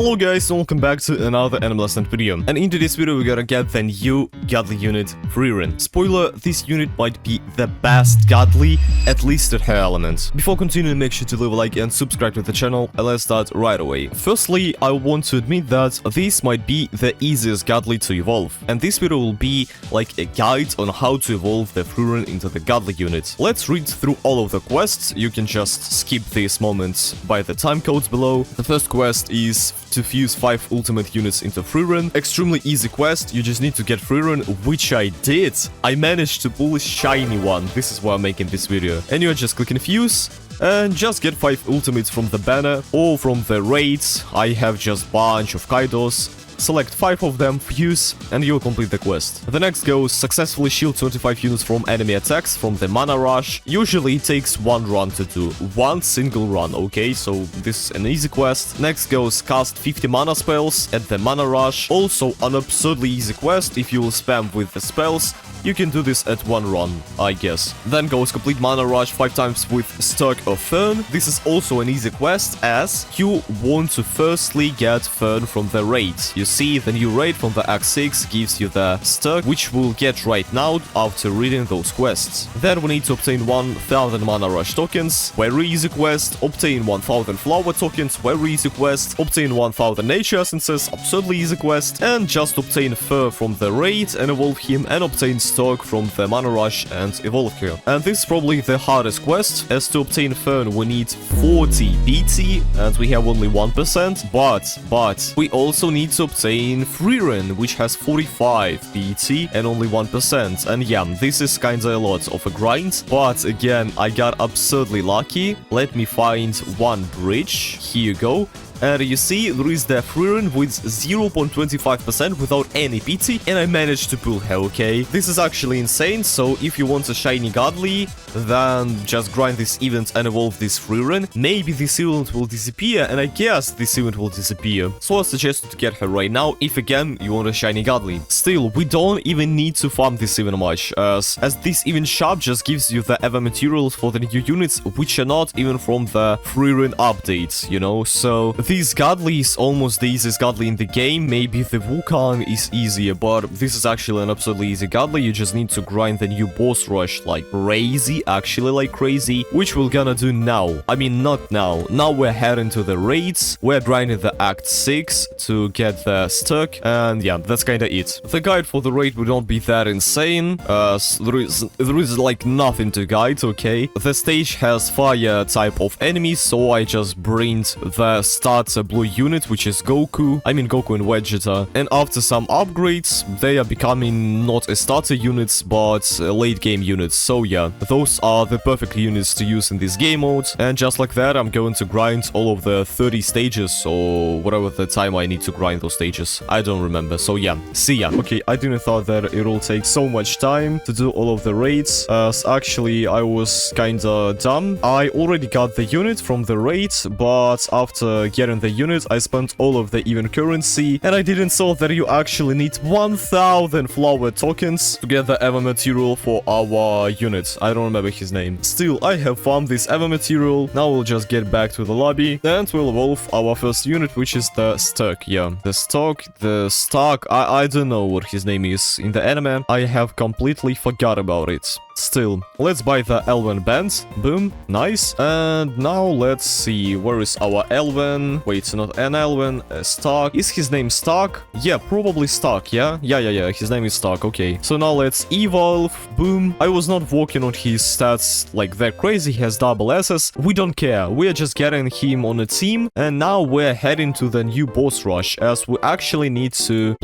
Hello guys, welcome back to another Animal Ascent video, and in today's video we're gonna get the new godly unit, Frieren. Spoiler, this unit might be the best godly, at least at her element. Before continuing, make sure to leave a like and subscribe to the channel, and let's start right away. Firstly, I want to admit that this might be the easiest godly to evolve, and this video will be like a guide on how to evolve the Frieren into the godly unit. Let's read through all of the quests. You can just skip these moments by the time codes below. The first quest is to fuse 5 ultimate units into Frieren. Extremely easy quest, you just need to get Frieren, which I did. I managed to pull a shiny one, this is why I'm making this video. And you're just clicking fuse, and just get 5 ultimates from the banner, or from the raids. I have just bunch of Kaidos. Select 5 of them, fuse, and you'll complete the quest. The next goes successfully shield 25 units from enemy attacks from the mana rush. Usually it takes 1 run to do, 1 single run, okay, so this is an easy quest. Next goes cast 50 mana spells at the mana rush, also an absurdly easy quest. If you will spam with the spells, you can do this at 1 run, I guess. Then goes complete mana rush 5 times with Sturk or Furn. This is also an easy quest, as you want to firstly get Furn from the raid. You see, the new raid from the Act 6 gives you the Sturk, which we'll get right now after reading those quests. Then we need to obtain 1000 mana rush tokens, very easy quest. Obtain 1000 flower tokens, very easy quest. Obtain 1000 nature essences, absurdly easy quest. And just obtain Fur from the raid and evolve him, and obtain Stock from the mana rush and evolve her. And this is probably the hardest quest, as to obtain Furn we need 40 BT and we have only 1%, but we also need to obtain Frieren, which has 45 BT and only 1%. And yeah, this is kinda a lot of a grind, but again, I got absurdly lucky. Let me find one bridge. Here you go. And you see, there is the Frieren with 0.25% without any PT, and I managed to pull her, okay? This is actually insane, so if you want a shiny godly, then just grind this event and evolve this Frieren. Maybe this event will disappear, and I guess this event will disappear. So I suggest to get her right now, if again, you want a shiny godly. Still, we don't even need to farm this even much, as this event shop just gives you the ever materials for the new units, which are not even from the Frieren updates, you know? So this godly is almost the easiest godly in the game. Maybe the Vulcan is easier, but this is actually an absolutely easy godly. You just need to grind the new boss rush like crazy, actually like crazy, which we're gonna do now. I mean, not now. Now we're heading to the raids. We're grinding the Act 6 to get the Stuck, and yeah, that's kinda it. The guide for the raid would not be that insane. There is like nothing to guide, okay? The stage has fire type of enemies, so I just bring the starter blue unit, which is Goku and Vegeta, and after some upgrades they are becoming not a starter units but late game units. So yeah, those are the perfect units to use in this game mode, and just like that I'm going to grind all of the 30 stages or whatever the time I need to grind those stages. I don't remember, so yeah, see ya. Okay, I didn't thought that it will take so much time to do all of the raids, as actually I was kinda dumb. I already got the unit from the raid, but after getting the unit I spent all of the event currency, and I didn't saw that you actually need 1000 flower tokens to get the ever material for our unit. I don't remember his name. Still, I have farmed this ever material. Now we'll just get back to the lobby and we'll evolve our first unit, which is the Stuck. Yeah, the Stock, I don't know what his name is in the anime. I have completely forgot about it. Still, let's buy the Elven band. Boom, nice. And now let's see, where is our Elven? Wait, it's not an Elven, Stark. Is his name Stark? Yeah, probably Stark, yeah? Yeah, his name is Stark, okay. So now let's evolve, boom. I was not working on his stats like that crazy, he has double S's. We don't care, we're just getting him on a team, and now we're heading to the new boss rush, as we actually need to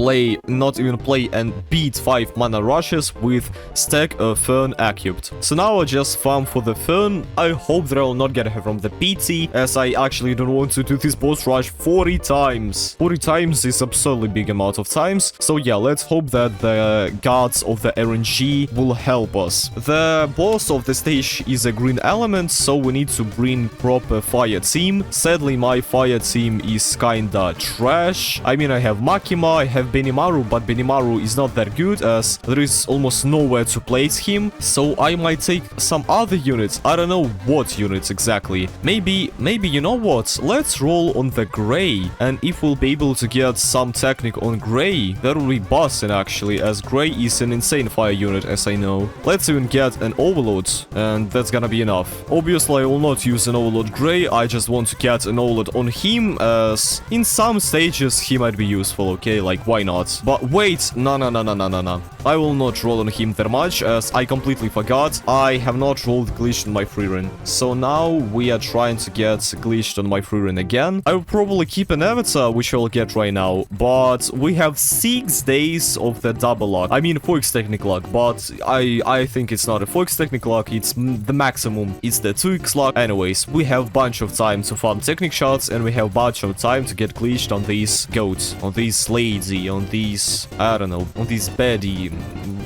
not even play and beat 5 mana rushes with stack of Furn equipped. So now I just farm for the Furn. I hope that I will not get her from the PT, as I actually don't want to do this boss rush 40 times. 40 times is absurdly big amount of times. So yeah, let's hope that the gods of the RNG will help us. The boss of the stage is a green element, so we need to bring proper fire team. Sadly, my fire team is kinda trash. I mean, I have Makima, I have Benimaru, but Benimaru is not that good, as there is almost nowhere to place him. So I might take some other units. I don't know what units exactly. Maybe you know what? Let's roll all on the Grey. And if we'll be able to get some technique on Grey, that will be bossing actually, as Grey is an insane fire unit, as I know. Let's even get an Overload, and that's gonna be enough. Obviously, I will not use an Overload Grey, I just want to get an Overload on him, as in some stages he might be useful, okay? Like, why not? But wait, no. I will not roll on him that much, as I completely forgot. I have not rolled glitched on my Frieren. So now we are trying to get glitched on my Frieren again. I will probably keep an avatar, which I'll get right now, but we have 6 days of the double luck. I mean, 4x technic luck, but I think it's not a 4x technic luck, it's the maximum. It's the 2x luck. Anyways, we have bunch of time to farm technic shots, and we have bunch of time to get glitched on these goats, on these lady, on these, I don't know, on these Betty,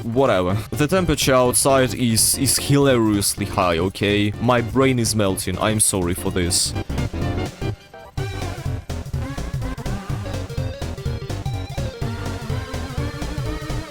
whatever. The temperature outside is hilariously high, okay? My brain is melting, I'm sorry for this.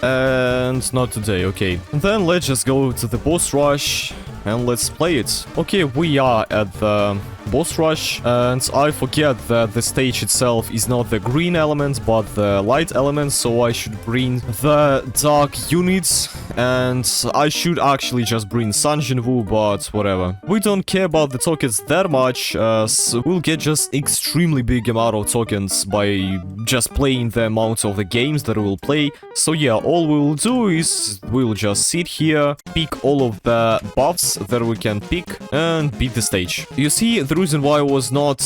And not today, okay. Then let's just go to the boss rush and let's play it. Okay, we are at the boss rush, and I forget that the stage itself is not the green element but the light element, so I should bring the dark units, and I should actually just bring Sun Jinwoo, but whatever. We don't care about the tokens that much, so we'll get just extremely big amount of tokens by just playing the amount of the games that we'll play. So yeah, all we'll do is we'll just sit here, pick all of the buffs that we can pick, and beat the stage. You see, the reason why I was not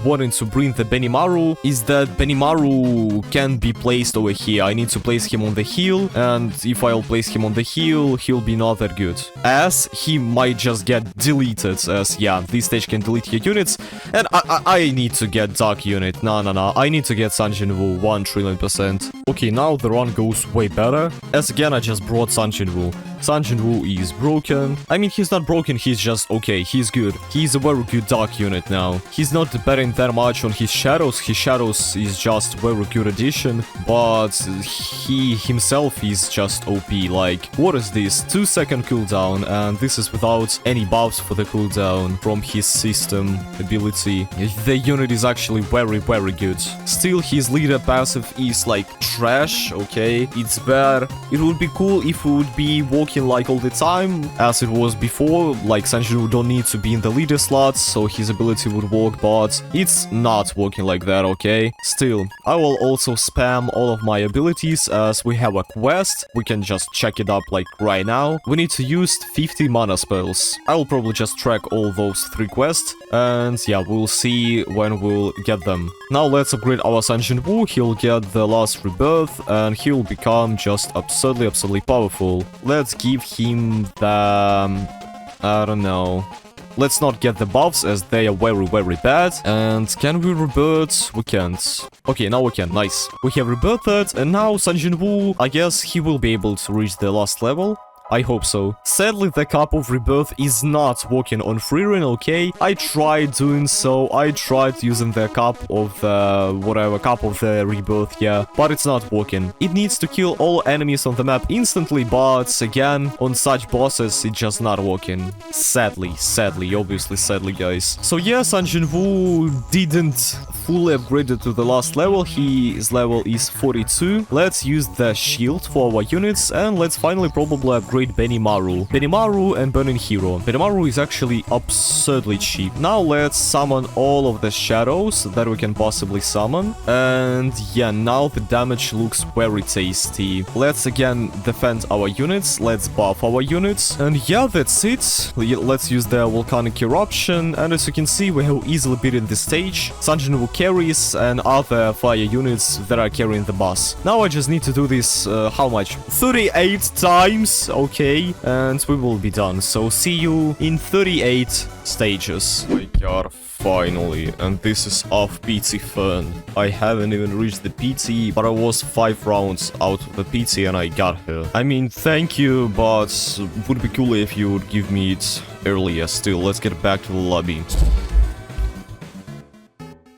wanting to bring the Benimaru is that Benimaru can be placed over here. I need to place him on the hill, and if I'll place him on the hill, he'll be not that good, as he might just get deleted, as yeah, this stage can delete your units, and I need to get Dark unit. No, I need to get Sun Jinwoo 1,000,000,000%. Okay, now the run goes way better, as again I just brought Sun Jinwoo. Sun Jinwoo is broken. I mean, he's not broken, he's just okay, he's good. He's a very good Dark unit now. He's not depending that much on his Shadows. His Shadows is just very good addition, but he himself is just OP. Like, what is this? 2-second cooldown, and this is without any buffs for the cooldown from his system ability. The unit is actually very good. Still, his leader passive is like trash, okay? It's bad. It would be cool if we would be walking like all the time, as it was before. Like, Sun Jinwoo don't need to be in the leader slots, so his ability would work, but it's not working like that, okay? Still, I will also spam all of my abilities, as we have a quest. We can just check it up like right now. We need to use 50 mana spells. I will probably just track all those 3 quests, and yeah, we'll see when we'll get them. Now let's upgrade our Sun Jinwoo. He'll get the last rebirth, and he'll become just absurdly powerful. Let's give him the... I don't know. Let's not get the buffs, as they are very bad. And can we rebirth? We can't. Okay, now we can. Nice. We have rebirthed, and now Sun Jinwoo, I guess he will be able to reach the last level. I hope so. Sadly, the Cup of Rebirth is not working on Frieren, okay? I tried doing so. I tried using the Cup of the... whatever, Cup of the Rebirth, yeah. But it's not working. It needs to kill all enemies on the map instantly, but again, on such bosses, it's just not working. Sadly, obviously sadly, guys. So yeah, Sun Jinwoo didn't fully upgrade it to the last level. His level is 42. Let's use the shield for our units, and let's finally probably upgrade Benimaru and Burning Hero. Benimaru is actually absurdly cheap. Now let's summon all of the shadows that we can possibly summon. And yeah, now the damage looks very tasty. Let's again defend our units. Let's buff our units. And yeah, that's it. Let's use the Volcanic Eruption. And as you can see, we have easily beaten this stage. Sun Jinwoo carries and other fire units that are carrying the boss. Now I just need to do this, how much? 38 times. Okay, and we will be done. So see you in 38 stages. Oh my god, finally. And this is off PT Furn. I haven't even reached the PT, but I was 5 rounds out of the PT and I got her. I mean, thank you, but would be cool if you would give me it earlier. Still, let's get back to the lobby.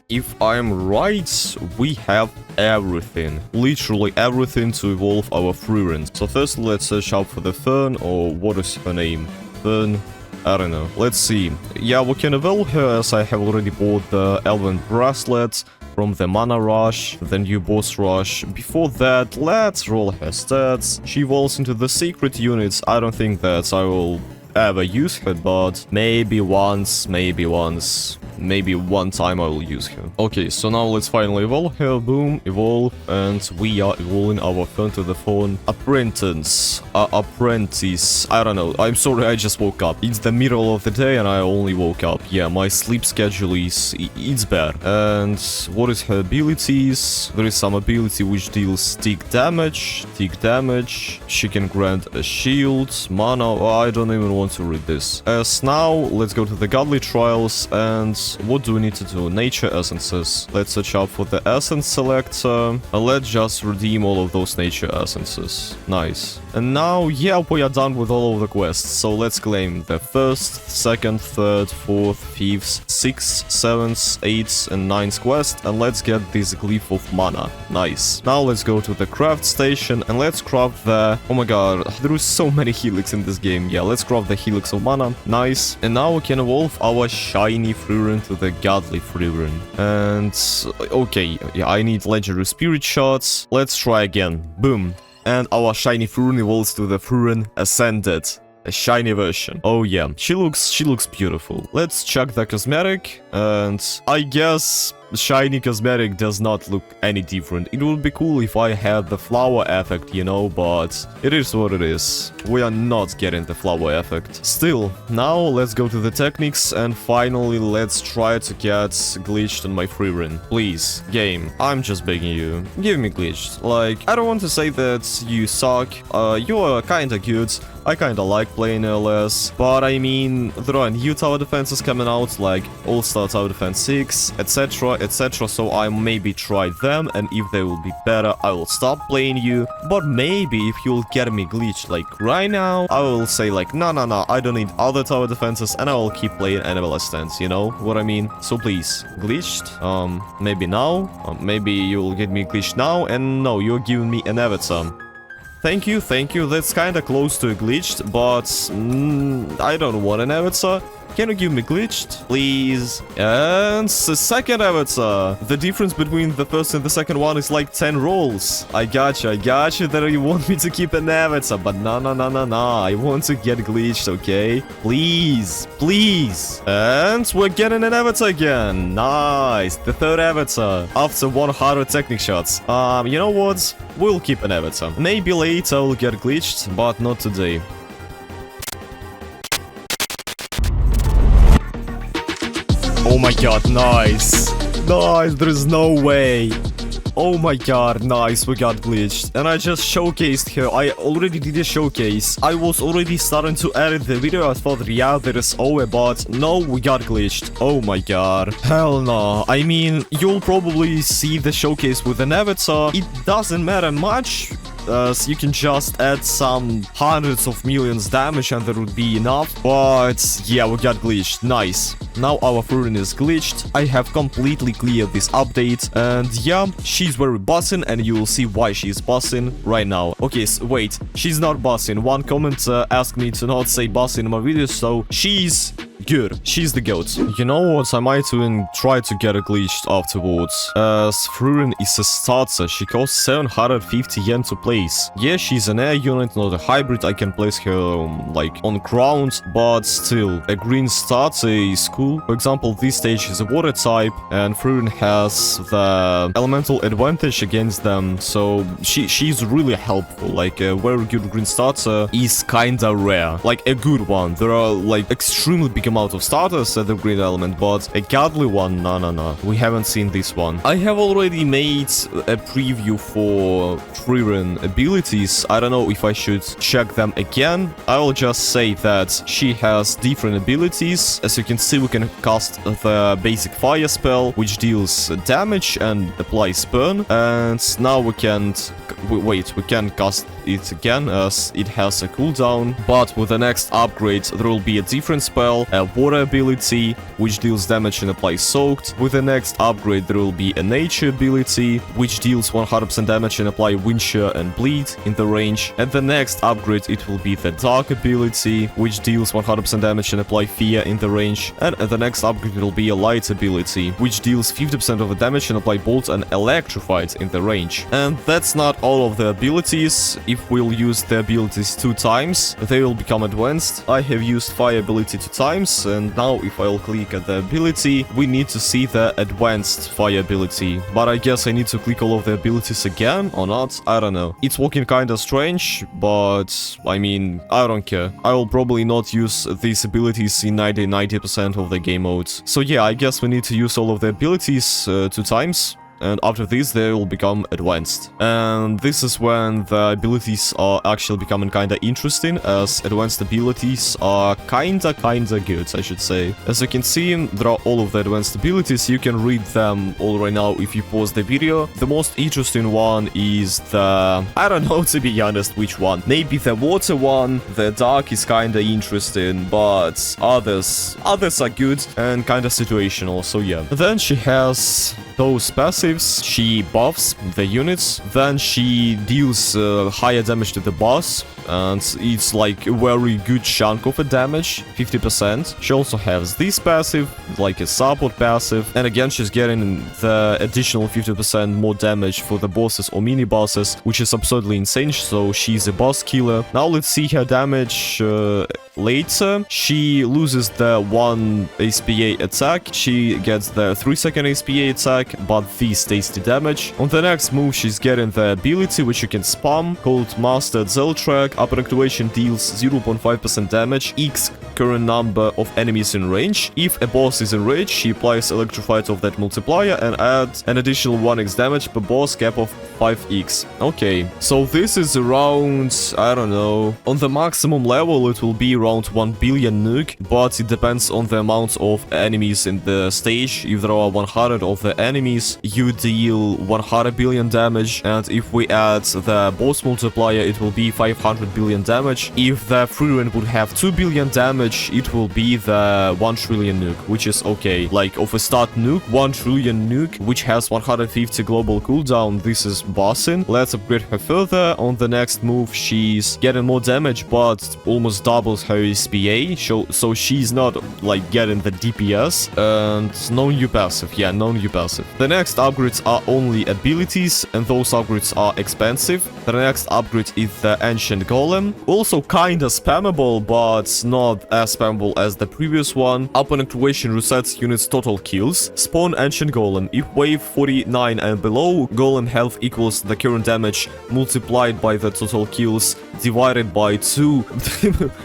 If I'm right, we have everything. Literally everything to evolve our Frieren. So first let's search out for the Furn, or what is her name? Furn. I don't know. Let's see. Yeah, we can evolve her as I have already bought the Elven Bracelet from the Mana Rush, the new Boss Rush. Before that, let's roll her stats. She evolves into the secret units. I don't think that I will ever use her, but maybe once, maybe one time I will use her. Okay, so now let's finally evolve her. Boom, evolve, and we are evolving our Furn to the Furn apprentice. I don't know. I'm sorry, I just woke up. It's the middle of the day and I only woke up. Yeah, my sleep schedule it's bad. And what is her abilities? There is some ability which deals tick damage. She can grant a shield, mana. Oh, I don't even want to read this. As now, let's go to the Godly Trials, and what do we need to do? Nature Essences. Let's search out for the Essence Selector, and let's just redeem all of those Nature Essences. Nice. And now, yeah, we are done with all of the quests, so let's claim the 1st, 2nd, 3rd, 4th, 5th, 6th, 7th, 8th, and 9th quest, and let's get this Glyph of Mana. Nice. Now let's go to the craft station, and let's craft the... Oh my god, there is so many helix in this game. Yeah, let's craft the Helix of Mana. Nice. And now we can evolve our shiny Frieren to the Godly Frieren. And... okay, yeah, I need legendary spirit shots. Let's try again. Boom. And our shiny Frieren evolves to the Frieren Ascended. A shiny version. Oh yeah, she looks beautiful. Let's check the cosmetic, and I guess shiny cosmetic does not look any different. It would be cool if I had the flower effect, you know, but it is what it is. We are not getting the flower effect. Still, now let's go to the techniques, and finally let's try to get glitched on my Frieren. Please, game, I'm just begging you, give me glitched. Like, I don't want to say that you suck, you are kinda good. I kinda like playing LS, but I mean, there are new tower defenses coming out, like All-Star Tower Defense 6, etc, so I maybe try them, and if they will be better, I will stop playing you. But maybe if you'll get me glitched, like right now, I will say like, no, I don't need other tower defenses, and I will keep playing NLS stance, you know what I mean? So please, glitched, maybe now, maybe you'll get me glitched now, and no, you're giving me an avatar. Thank you, that's kinda close to a glitched, but I don't want an avatar. Can you give me glitched, please? And the second avatar. The difference between the first and the second one is like 10 rolls. I got you that you want me to keep an avatar, but no. I want to get glitched, okay? Please. And we're getting an avatar again. Nice. The third avatar after 100 technic shots. You know what? We'll keep an avatar. Maybe later I'll get glitched, but not today. Oh my god, nice, there is no way. Oh my god, nice, we got glitched. And I just showcased her. I already did a showcase. I was already starting to edit the video. I thought, yeah, there is over, but no, we got glitched. Oh my god. Hell no. I mean, you'll probably see the showcase with an avatar. It doesn't matter much. So you can just add some hundreds of millions damage and that would be enough. But yeah, we got glitched. Nice. Now our Frieren is glitched. I have completely cleared this update. And yeah, she's very bossing, and you will see why she's bossing right now. Okay, so wait. She's not bossing. One comment asked me to not say bossing in my videos, so she's good. She's the goat. You know what? I might even try to get her glitched afterwards. As Frieren is a starter. She costs 750 yen to place. Yeah, she's an air unit, not a hybrid. I can place her like on ground, but still, a green starter is cool. For example, this stage is a water type, and Frieren has the elemental advantage against them, so she's really helpful. Like a very good green starter is kinda rare. Like a good one. There are like extremely big amount of starters at the green element, but a godly one, no. We haven't seen this one. I have already made a preview for Frieren abilities. I don't know if I should check them again. I will just say that she has different abilities. As you can see, we can cast the basic fire spell, which deals damage and applies burn. And now we can't... Wait, we can cast it again as it has a cooldown. But with the next upgrade, there will be a different spell, a water ability, which deals damage and applies soaked. With the next upgrade, there will be a nature ability, which deals 100% damage and apply wind shear and bleed in the range. And the next upgrade, it will be the dark ability, which deals 100% damage and apply fear in the range. And the next upgrade, it will be a light ability, which deals 50% of the damage and apply bolt and electrified in the range. And that's not all of the abilities. If we'll use the abilities 2 times, they will become advanced. I have used fire ability 2 times, and now if I'll click at the ability, we need to see the advanced fire ability. But I guess I need to click all of the abilities again, or not? I don't know. It's working kinda strange, but I mean, I don't care. I will probably not use these abilities in 90% of the game modes. So yeah, I guess we need to use all of the abilities 2 times. And after this, they will become advanced. And this is when the abilities are actually becoming kinda interesting, as advanced abilities are kinda good, I should say. As you can see, there are all of the advanced abilities. You can read them all right now if you pause the video. The most interesting one is the... I don't know, to be honest, which one. Maybe the water one. The dark is kinda interesting, but others are good and kinda situational, so yeah. Then she has those passives. She buffs the units, then she deals higher damage to the boss, and it's like a very good chunk of a damage, 50%. She also has this passive, like a support passive, and again she's getting the additional 50% more damage for the bosses or mini bosses, which is absolutely insane, so she's a boss killer. Now let's see her damage later. She loses the 1 SPA attack, she gets the 3-second SPA attack, but this stays to damage. On the next move, she's getting the ability which you can spam, called Mastered Zeltrack. Upon activation deals 0.5% damage, X current number of enemies in range. If a boss is in range, she applies electrified of that multiplier and adds an additional 1x damage per boss, cap of 5x. Okay, so this is around, I don't know, on the maximum level it will be around 1 billion nuke, but it depends on the amount of enemies in the stage. If there are 100 of the enemies, you deal 100 billion damage, and if we add the boss multiplier, it will be 500 billion damage. If the Frieren would have 2 billion damage, it will be the 1 trillion nuke, which is okay. Like, of a start nuke, 1 trillion nuke, which has 150 global cooldown, this is bossing. Let's upgrade her further. On the next move, she's getting more damage, but almost doubles her SPA, so she's not, like, getting the DPS, and no new passive. Yeah, no new passive. The next upgrades are only abilities, and those upgrades are expensive. The next upgrade is the Ancient Golem. Also kinda spammable, but not as spammable as the previous one. Upon activation, resets units' total kills. Spawn Ancient Golem. If wave 49 and below, Golem health equals the current damage multiplied by the total kills divided by 2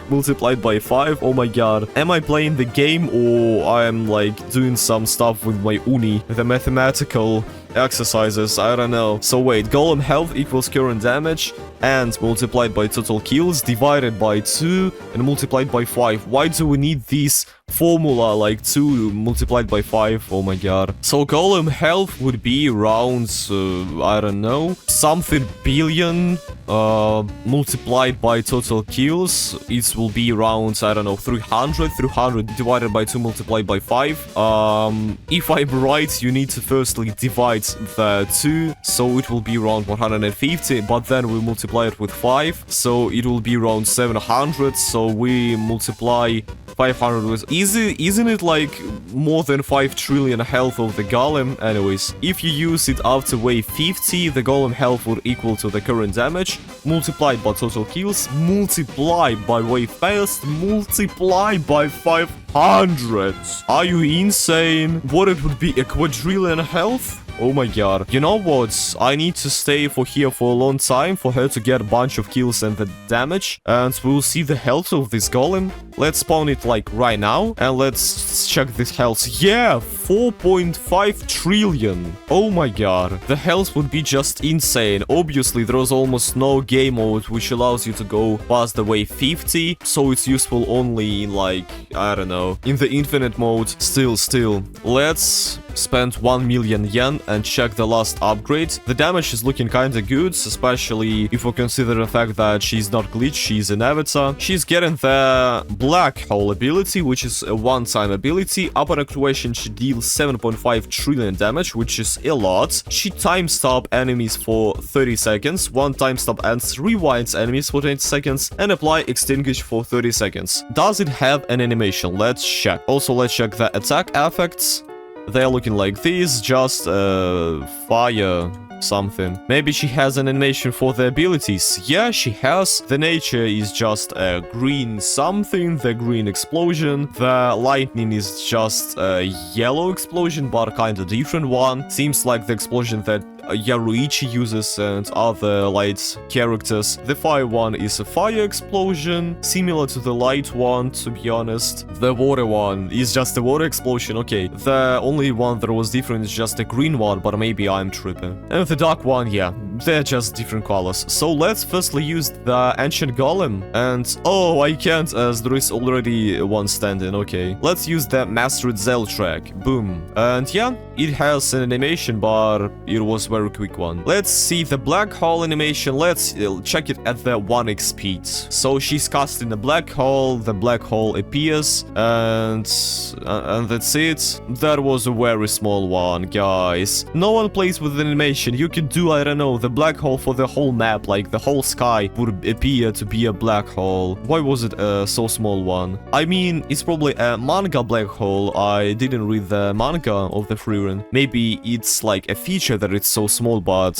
multiplied by 5. Oh my god. Am I playing the game, or I am like doing some stuff with my uni, the mathematical exercises? I don't know. So wait, Golem health equals current damage and multiplied by total kills divided by 2 and multiplied by 5. Why do we need this formula, like 2 multiplied by 5? Oh my god. So Golem health would be around, I don't know, something billion multiplied by total kills. It will be around, I don't know, 300 divided by 2 multiplied by 5. If I'm right, you need to firstly divide the 2, so it will be around 150, but then we multiply it with 5, so it will be around 700, so we multiply 500 with... Isn't it like more than 5 trillion health of the Golem? Anyways, if you use it after wave 50, the Golem health would equal to the current damage, multiplied by total kills, multiplied by wave fast, multiplied by 500. Are you insane? What, it would be a quadrillion health? Oh my god. You know what? I need to stay here for a long time for her to get a bunch of kills and the damage. And we'll see the health of this Golem. Let's spawn it like right now. And let's check this health. Yeah, 4.5 trillion. Oh my god. The health would be just insane. Obviously, there was almost no game mode which allows you to go past the wave 50. So it's useful only in like, I don't know, in the infinite mode. Still. Let's spend 1 million yen and check the last upgrade. The damage is looking kinda good, especially if we consider the fact that she's not glitched, she's an avatar. She's getting the black hole ability, which is a one-time ability. Upon activation, she deals 7.5 trillion damage, which is a lot. She time stop enemies for 30 seconds, one time stop and rewinds enemies for 20 seconds, and apply extinguish for 30 seconds. Does it have an animation? Let's check. Also, let's check the attack effects. They're looking like this, just fire something. Maybe she has an animation for the abilities. Yeah, she has. The nature is just a green something, the green explosion. The lightning is just a yellow explosion, but kind of different one. Seems like the explosion that Yaruichi uses and other light characters. The fire one is a fire explosion, similar to the light one, to be honest. The water one is just a water explosion. Okay, the only one that was different is just a green one, but maybe I'm tripping. And the dark one, yeah, they're just different colors. So let's firstly use the ancient golem. And oh, I can't as there is already one standing. Okay, let's use the mastered Zell track. Boom. And yeah, it has an animation, but it was very quick one. Let's see the black hole animation. Let's check it at the 1x speed. So she's cast in the black hole appears, and that's it. That was a very small one, guys. No one plays with the animation. You could do, I don't know, the black hole for the whole map, like the whole sky would appear to be a black hole. Why was it a so small one? I mean, it's probably a manga black hole. I didn't read the manga of the Frieren. Maybe it's like a feature that it's so small but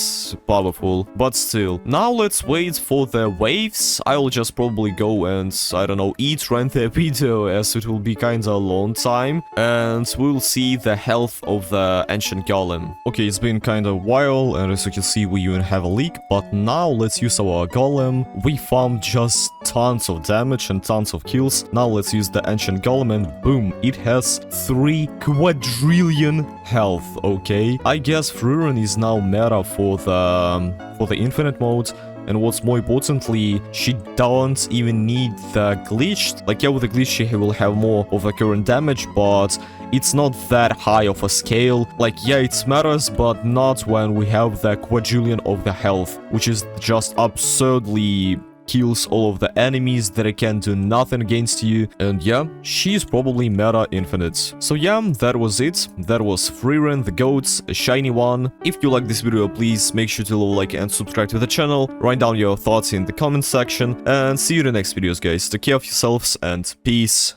powerful, but still. Now let's wait for the waves. I'll just probably go and, I don't know, rent the video, as it will be kinda a long time, and we'll see the health of the ancient golem. Okay, it's been kinda a while, and as you can see, we even have a leak, but now let's use our golem. We farmed just tons of damage and tons of kills. Now let's use the ancient golem, and boom, it has 3 quadrillion health. Okay, I guess Frieren is now meta for the infinite mode. And what's more importantly, she don't even need the glitch. Like, yeah, with the glitch she will have more of the current damage, but it's not that high of a scale. Like, yeah, it matters, but not when we have the quadrillion of the health, which is just absurdly kills all of the enemies that can do nothing against you. And yeah, she's probably meta infinite. So yeah, that was it. That was Frieren the goats, a shiny one. If you like this video, please make sure to like and subscribe to the channel. Write down your thoughts in the comment section, and see you in the next videos, guys. Take care of yourselves, and peace.